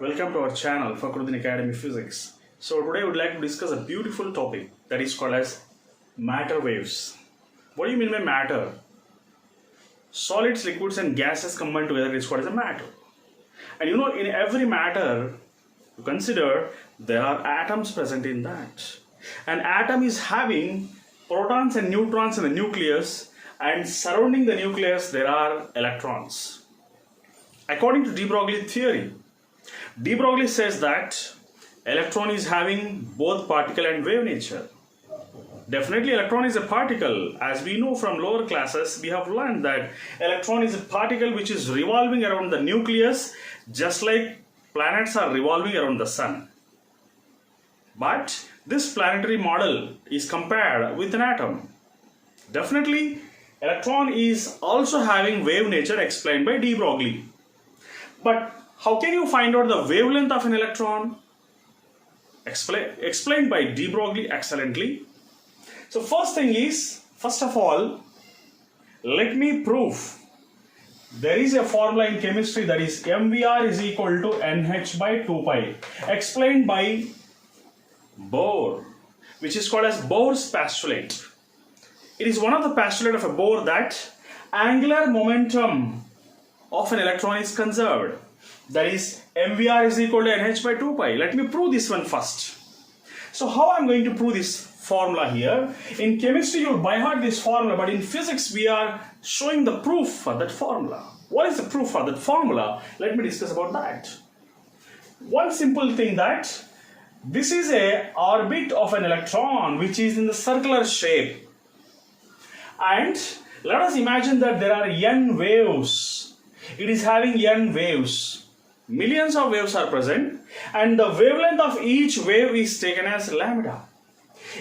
Welcome to our channel Fakhruddin Academy Physics. So today I would like to discuss a beautiful topic that is called as matter waves. What do you mean by matter? Solids, liquids and gases combined together is called as a matter. And in every matter you consider there are atoms present in that. An atom is having protons and neutrons in the nucleus, and surrounding the nucleus there are electrons. According to de Broglie theory, de Broglie says that electron is having both particle and wave nature. Definitely electron is a particle. As we know from lower classes, we have learned that electron is a particle which is revolving around the nucleus just like planets are revolving around the sun. But this planetary model is compared with an atom. Definitely electron is also having wave nature explained by de Broglie. But how can you find out the wavelength of an electron? Explained by de Broglie excellently. So first of all, let me prove. There is a formula in chemistry that is mvr is equal to nh by 2 pi, explained by Bohr, which is called as Bohr's postulate. It is one of the postulates of a Bohr that angular momentum of an electron is conserved. That is mvr is equal to nh by 2 pi. Let me prove this one first. So how I am going to prove this formula here? In chemistry you by heart this formula, but in physics we are showing the proof for that formula. What is the proof for that formula? Let me discuss about that. One simple thing, that this is a orbit of an electron which is in the circular shape, and let us imagine that there are n waves. It is having n waves. Millions of waves are present, and the wavelength of each wave is taken as lambda.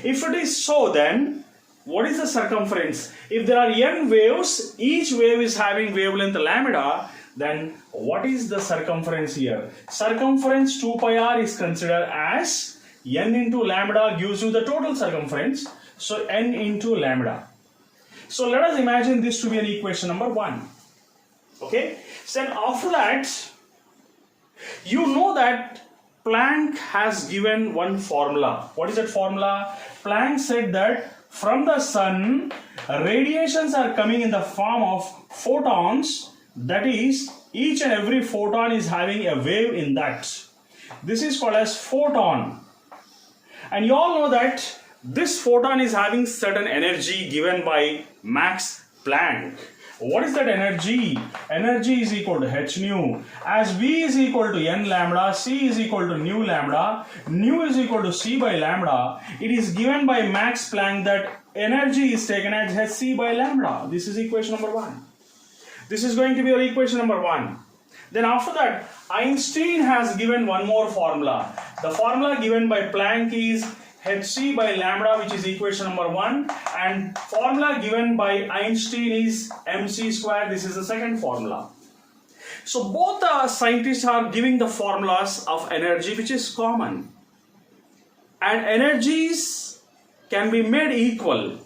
If it is so, then what is the circumference? If there are n waves, each wave is having wavelength lambda, then what is the circumference here? Circumference 2 pi r is considered as n into lambda gives you the total circumference. So n into lambda. So let us imagine this to be an equation number 1. Okay. So then after that, you know that Planck has given one formula. What is that formula? Planck said that from the sun, radiations are coming in the form of photons. That is, each and every photon is having a wave in that. This is called as photon. And you all know that this photon is having certain energy given by Max Planck. What is that energy? Energy is equal to h nu. As V is equal to n lambda, C is equal to nu lambda, nu is equal to C by lambda. It is given by Max Planck that energy is taken as hc by lambda. This is equation number 1. This is going to be your equation number 1. Then after that, Einstein has given one more formula. The formula given by Planck is hc by lambda, which is equation number 1, and formula given by Einstein is mc square. This is the second formula. So both the scientists are giving the formulas of energy which is common, and energies can be made equal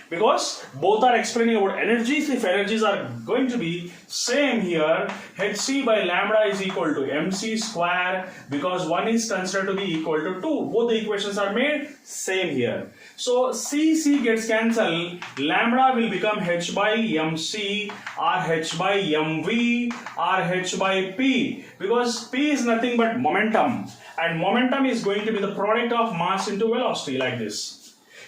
because both are explaining about energies. If energies are going to be same here, hc by lambda is equal to mc square, because one is considered to be equal to 2. Both the equations are made same here. So C gets cancelled. Lambda will become h by mc or h by mv or h by p, because p is nothing but momentum, and momentum is going to be the product of mass into velocity, like this.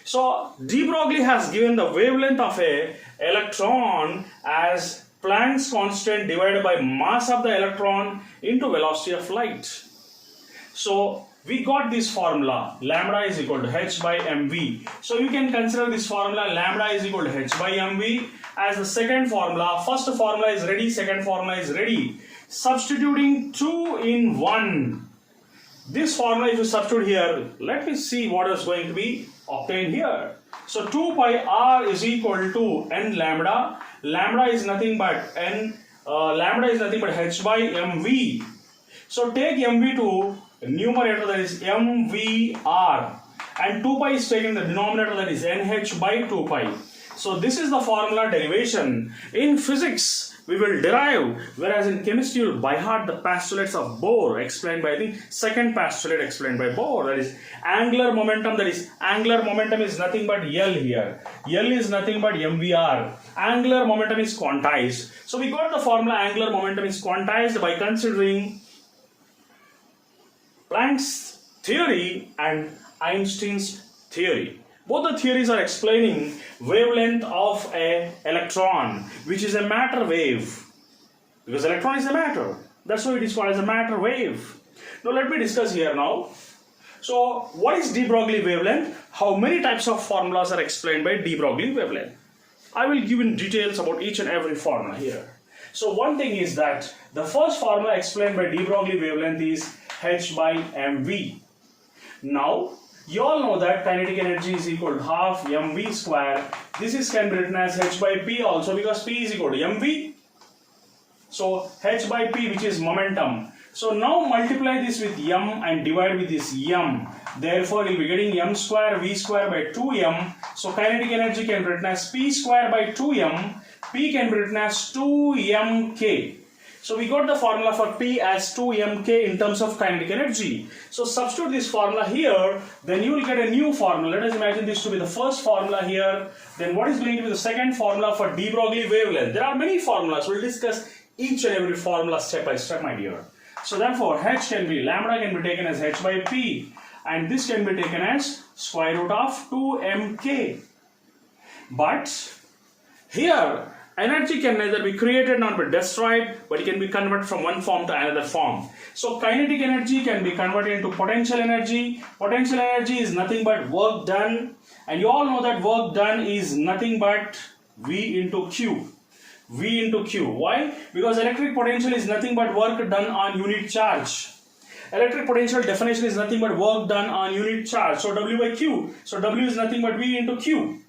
So de Broglie has given the wavelength of a electron as Planck's constant divided by mass of the electron into velocity of light. So we got this formula, lambda is equal to h by mv. So you can consider this formula lambda is equal to h by mv as the second formula. First formula is ready, second formula is ready. Substituting 2 in 1. This formula, if you substitute here, let me see what is going to be obtained here. So 2 pi r is equal to n lambda. Lambda is nothing but lambda is nothing but h by mv. So take mv to numerator, that is mvr, and 2 pi is taken in the denominator, that is nh by 2 pi. So this is the formula derivation. In physics, we will derive, whereas in chemistry you will by heart the postulates of Bohr explained by the second postulate explained by Bohr, that is angular momentum. That is angular momentum is nothing but L here. L is nothing but mvr. Angular momentum is quantized. So we got the formula angular momentum is quantized by considering Planck's theory and Einstein's theory. Both the theories are explaining wavelength of an electron, which is a matter wave. Because electron is a matter. That's why it is called as a matter wave. Now let me discuss here now. So what is de Broglie wavelength? How many types of formulas are explained by de Broglie wavelength? I will give in details about each and every formula here. So one thing is that the first formula explained by de Broglie wavelength is H by mv. Now you all know that kinetic energy is equal to half mv square. This is can be written as H by P also, because P is equal to mv. So H by P, which is momentum. So now multiply this with m and divide with this m. Therefore you will be getting m square v square by 2m. So kinetic energy can be written as P square by 2m. P can be written as 2mk. So we got the formula for P as 2mk in terms of kinetic energy. So substitute this formula here, then you will get a new formula. Let us imagine this to be the first formula here. Then what is going to be the second formula for de Broglie wavelength? There are many formulas. We will discuss each and every formula step by step, my dear. So therefore H can be, lambda can be taken as H by P, and this can be taken as square root of 2mk. But here energy can neither be created nor be destroyed, but it can be converted from one form to another form. So kinetic energy can be converted into potential energy. Potential energy is nothing but work done, and you all know that work done is nothing but V into Q. V into Q. Why? Because electric potential is nothing but work done on unit charge. Electric potential definition is nothing but work done on unit charge. So W by Q. So W is nothing but V into Q.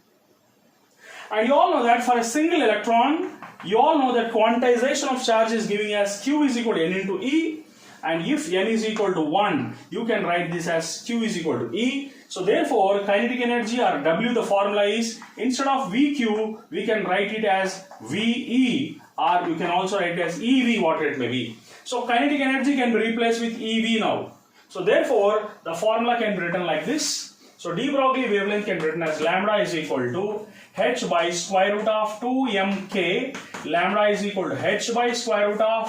And you all know that for a single electron, you all know that quantization of charge is giving as Q is equal to N into E. And if N is equal to 1, you can write this as Q is equal to E. So therefore, kinetic energy, or W, the formula is, instead of VQ, we can write it as VE, or you can also write it as EV, whatever it may be. So kinetic energy can be replaced with EV now. So therefore, the formula can be written like this. So de Broglie wavelength can be written as lambda is equal to H by square root of 2mk. Lambda is equal to H by square root of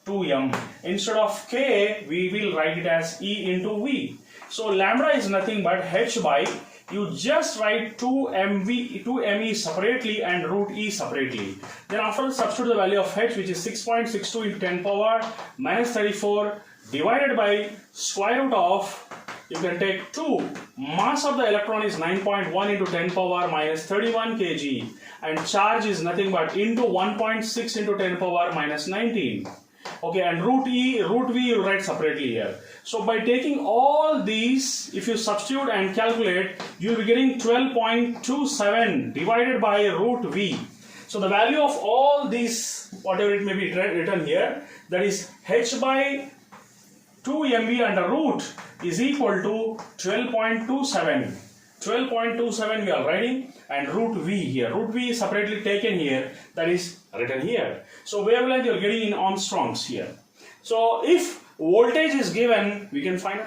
2m. Instead of k, we will write it as E into V. So lambda is nothing but H by, you just write 2me separately and root E separately. Then after substitute the value of H, which is 6.62 into 10 power minus 34 divided by square root of, you can take 2. Mass of the electron is 9.1 into 10 power minus 31 kg, and charge is nothing but into 1.6 into 10 power minus 19. Okay, and root V you will write separately here. So by taking all these, if you substitute and calculate, you will be getting 12.27 divided by root V. So the value of all these, whatever it may be written here, that is H by 2mv under root is equal to 12.27. 12.27 we are writing, and root V here. Root V is separately taken here, that is written here. So wavelength you are getting in Armstrongs here. So if voltage is given, we can find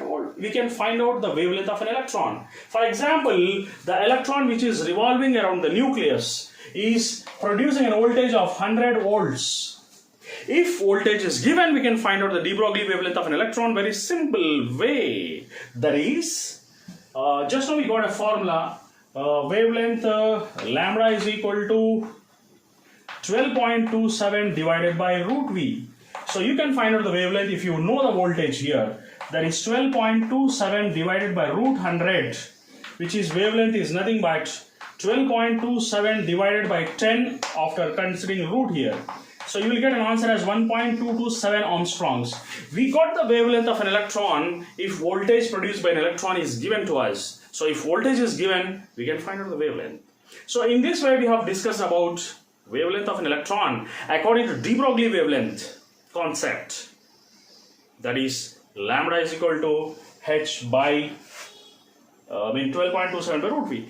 out the wavelength of an electron. For example, the electron which is revolving around the nucleus is producing a voltage of 100 volts. If voltage is given, we can find out the de Broglie wavelength of an electron very simple way. That is, just now we got a formula, wavelength lambda is equal to 12.27 divided by root V. So you can find out the wavelength if you know the voltage here. That is 12.27 divided by root 100, which is wavelength is nothing but 12.27 divided by 10 after considering root here. So you will get an answer as 1.227 Armstrongs. We got the wavelength of an electron if voltage produced by an electron is given to us. So if voltage is given, we can find out the wavelength. So in this way we have discussed about wavelength of an electron according to de Broglie wavelength concept. That is lambda is equal to H by 12.27 by root V.